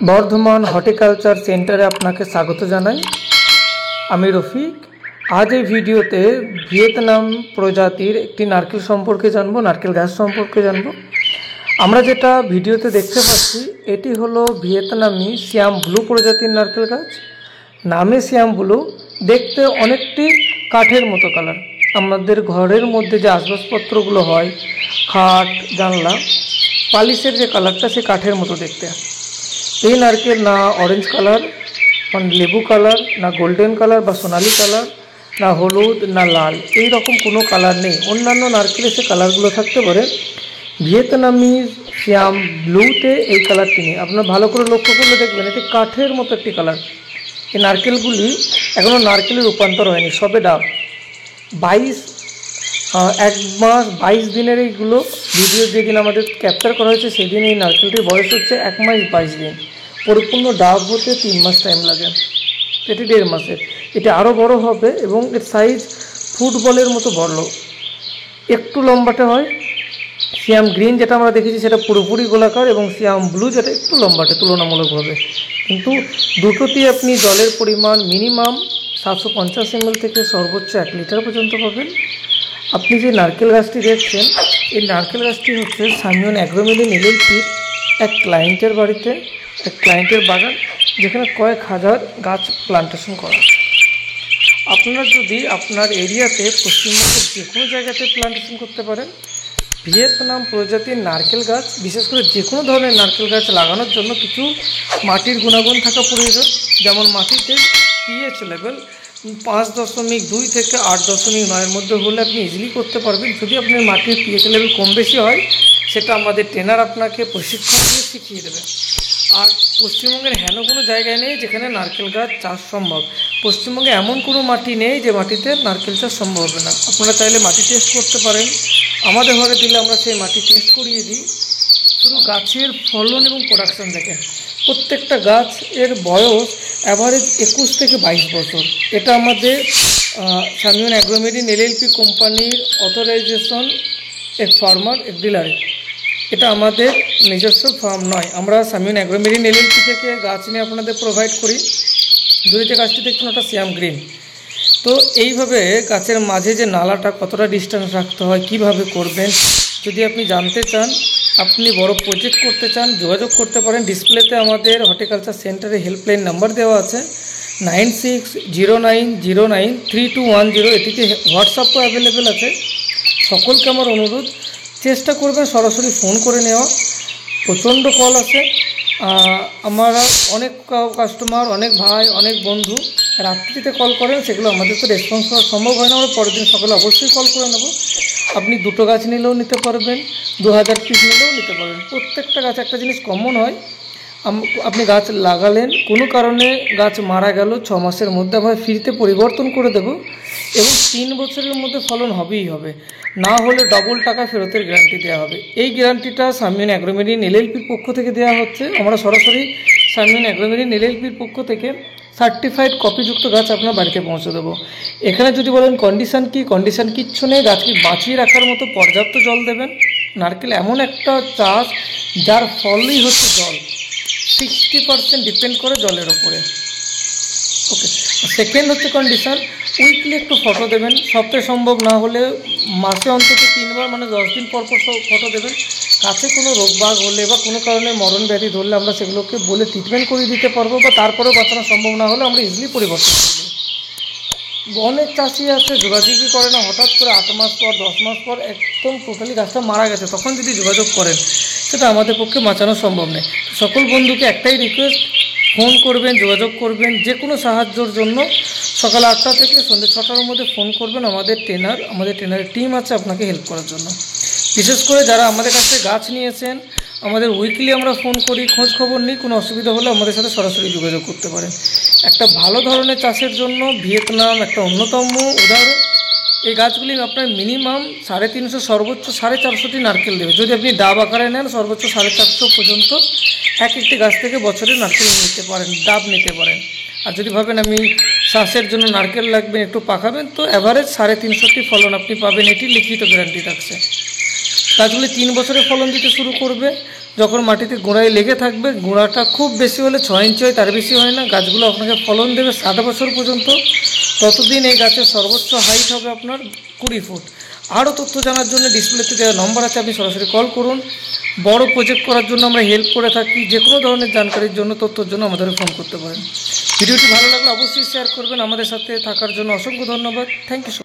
Bardhaman horticulture সেন্টারে আপনাকে স্বাগত জানাই। আমি রফিক। আজ এই ভিডিওতে ভিয়েতনাম প্রজাতির একটি নারকেল সম্পর্কে জানবো, নারকেল গাছ সম্পর্কে জানবো। আমরা যেটা ভিডিওতে দেখতে পাচ্ছি এটি হলো ভিয়েতনামি সিয়াম ব্লু প্রজাতির নারকেল গাছ। নামে সিয়াম ব্লু, দেখতে অনেকটি কাঠের মতো কালার। আমাদের ঘরের মধ্যে যে আসবাবপত্রগুলো হয়, খাট, জানলা, পালিশের যে কালারটা সে কাঠের মতো দেখতে। এই নারকেল না অরেঞ্জ কালার, না লেবু কালার, না গোল্ডেন কালার বা সোনালি কালার, না হলুদ, না লাল, এই রকম কোনো কালার নেই। অন্যান্য নারকেলে সে কালারগুলো থাকতে পারে, ভিয়েতনামি সিয়াম ব্লুতে এই কালারটি নেই। আপনার ভালো করে লক্ষ্য করলে দেখবেন এটি কাঠের মতো একটি কালার। এই নারকেলগুলি এখনও নারকেলে রূপান্তর হয়নি, সবে ডাব। 1 মাস 22 দিনের এইগুলো ভিডিও যেদিন আমাদের ক্যাপচার করা হয়েছে সেদিন এই নারকেলটির বয়স হচ্ছে 1 মাস 22 দিন। পরিপূর্ণ ডাব হতে 3 মাস টাইম লাগে, এটি 1.5 মাসের। এটি আরও বড় হবে এবং এর সাইজ ফুটবলের মতো বড়, একটু লম্বাটে হয়। সিয়াম গ্রিন যেটা আমরা দেখেছি সেটা পুরোপুরি গোলাকার, এবং সিয়াম ব্লু যেটা একটু লম্বাটে তুলনামূলকভাবে। কিন্তু দুটোতেই আপনি জলের পরিমাণ মিনিমাম 750 ml থেকে সর্বোচ্চ 1 লিটার পর্যন্ত পাবেন। আপনি যে নারকেল গাছটি দেখছেন, এই নারকেল গাছটি হচ্ছে সামিয়ন অ্যাগ্রোমেডিন এলএলপির এক ক্লায়েন্টের বাড়িতে, এক ক্লায়েন্টের বাগান, যেখানে কয়েক হাজার গাছ প্লান্টেশন করা। আপনারা যদি আপনার এরিয়াতে পশ্চিমবঙ্গের যে কোনো জায়গাতে প্লান্টেশন করতে পারেন, ভিয়েতনাম প্রজাতির নারকেল গাছ, বিশেষ করে যে কোনো ধরনের নারকেল গাছ লাগানোর জন্য কিছু মাটির গুণাগুণ থাকা প্রয়োজন। যেমন মাটিতে পিএইচ লেভেল 5.2 থেকে 8.9 মধ্যে হলে আপনি ইজিলি করতে পারবেন। যদি আপনার মাটির পিএইচ লেভেল কম বেশি হয়, সেটা আমাদের ট্রেনার আপনাকে প্রশিক্ষণ দিয়ে শিখিয়ে দেবে। আর পশ্চিমবঙ্গের হেন কোনো জায়গায় নেই যেখানে নারকেল গাছ চাষ সম্ভব। পশ্চিমবঙ্গে এমন কোনো মাটি নেই যে মাটিতে নারকেল চাষ সম্ভব হবে না। আপনারা চাইলে মাটি টেস্ট করতে পারেন, আমাদের ঘরে দিলে আমরা সেই মাটি টেস্ট করিয়ে দিই। শুধু গাছের ফলন এবং প্রোডাকশান দেখেন। প্রত্যেকটা গাছ এর বয়স অ্যাভারেজ 21 থেকে 22 বছর। এটা আমাদের সামিয়ন অ্যাগ্রোমেডিন এলএলপি কোম্পানির অথরাইজেশন এক ফার্মার এক ডিলার। এটা আমাদের নিজস্ব ফার্ম নয়। আমরা সামিয়ন অ্যাগ্রোমেডিন এলএলপি থেকে গাছ নিয়ে আপনাদের প্রোভাইড করি। দূরে যে গাছটি দেখছেন ওটা সিয়াম গ্রিন। তো এইভাবে গাছের মাঝে যে নালাটা কতটা ডিস্টেন্স রাখতে হয়, কিভাবে করবেন, যদি আপনি জানতে চান, আপনি বড় প্রজেক্ট করতে চান, যোগাযোগ করতে পারেন। ডিসপ্লেতে আমাদের হর্টিকালচার সেন্টারে হেল্পলাইন নাম্বার দেওয়া আছে 9609093210। এটিতে হোয়াটসঅ্যাপও অ্যাভেলেবেল আছে। সকলকে আমার অনুরোধ, চেষ্টা করবেন সরাসরি ফোন করে নেওয়া। প্রচণ্ড কল আসে। আমরা অনেক কাস্টমার, অনেক ভাই, অনেক বন্ধু রাত্রিতে কল করেন, সেগুলো আমাদের তো রেসপন্স করা সম্ভব হয় না। আমরা পরের দিন সকালে অবশ্যই কল করে নেব। আপনি 2টো গাছ নিলেও নিতে পারবেন, 2000 পিস নিলেও নিতে পারবেন। প্রত্যেকটা গাছ একটা জিনিস কমন হয়, আপনি গাছ লাগালেন, কোনো কারণে গাছ মারা গেল, 6 মাসের মধ্যে আমরা ফ্রিতে পরিবর্তন করে দেব, এবং 3 বছরের মধ্যে ফলন হবেই হবে। না হলে ডবল টাকা ফেরতের গ্যারান্টি দেওয়া হবে। এই গ্যারান্টিটা সামিয়ন অ্যাগ্রোমেডিন এলএলপির পক্ষ থেকে দেওয়া হচ্ছে। আমরা সরাসরি সামিয়ন অ্যাগ্রোমেডিন এলএলপির পক্ষ থেকে সার্টিফাইড কপিযুক্ত গাছ আপনার বাড়িতে পৌঁছে দেবো। এখানে যদি বলেন কন্ডিশান কি, কন্ডিশান কিচ্ছু নেই। গাছকে বাঁচিয়ে রাখার মতো পর্যাপ্ত জল দেবেন। নারকেল এমন একটা চাষ যার ফলই হচ্ছে জল। 60% ডিপেন্ড করে জলের ওপরে। ওকে, সেকেন্ড হচ্ছে কন্ডিশান, উইকলি একটু ফটো দেবেন। সপ্তাহে সম্ভব না হলে মাসে অন্তত 3 বার, মানে 10 দিন পর পর ফটো দেবেন। গাছে কোনো রোগবাগ হলে বা কোনো কারণে মরণ ব্যাধি ধরলে আমরা সেগুলোকে বলে ট্রিটমেন্ট করে দিতে পারবো, বা তারপরেও বাঁচানো সম্ভব না হলে আমরা ইজিলি পরিবর্তন করবো। অনেক চাষি আছে যোগাযোগই করে না, হঠাৎ করে 8 মাস পর 10 মাস পর একদম টোটালি গাছটা মারা গেছে, তখন যদি যোগাযোগ করেন সেটা আমাদের পক্ষে বাঁচানো সম্ভব নয়। সকল বন্ধুকে একটাই রিকোয়েস্ট, ফোন করবেন, যোগাযোগ করবেন যে কোনো সাহায্যর জন্য। সকাল 8টা থেকে সন্ধ্যে 6টার মধ্যে ফোন করবেন। আমাদের ট্রেনারের টিম আছে আপনাকে হেল্প করার জন্য। বিশেষ করে যারা আমাদের কাছ থেকে গাছ নিয়েছেন, আমাদের উইকলি আমরা ফোন করি, খোঁজ খবর নিই। কোনো অসুবিধা হলে আমাদের সাথে সরাসরি যোগাযোগ করতে পারেন। একটা ভালো ধরনের চাষের জন্য ভিয়েতনাম একটা অন্যতম উদাহরণ। এই গাছগুলি আপনার মিনিমাম 350 সর্বোচ্চ 450টি নারকেল দেবে। যদি আপনি ডাব আকারে নেন, সর্বোচ্চ 450 পর্যন্ত এক একটি গাছ থেকে বছরে নারকেল নিতে পারেন, ডাব নিতে পারেন। আর যদি ভাবেন আমি শ্বাসের জন্য নারকেল লাগবে, একটু পাকাবেন, তো অ্যাভারেজ 350টি ফলন আপনি পাবেন। এটি লিখিত গ্যারান্টি থাকছে। গাছগুলি 3 বছরে ফলন দিতে শুরু করবে। যখন মাটিতে গোড়ায় লেগে থাকবে, গোড়াটা খুব বেশি হলে 6 ইঞ্চি হয়, তার বেশি হয় না, গাছগুলো আপনাকে ফলন দেবে 7 বছর পর্যন্ত। ততদিন এই গাছের সর্বোচ্চ হাইট হবে আপনার 20 ফুট। আরও তথ্য জানার জন্য ডিসপ্লেতে দেওয়া নম্বর আছে, আপনি সরাসরি কল করুন। বড় প্রজেক্ট করার জন্য আমরা হেল্প করে থাকি। যে কোনো ধরনের জানকারির জন্য, তথ্যর জন্য আমাদের ফোন করতে পারেন। ভিডিওটি ভালো লাগলে অবশ্যই শেয়ার করবেন। আমাদের সাথে থাকার জন্য অসংখ্য ধন্যবাদ। Thank you.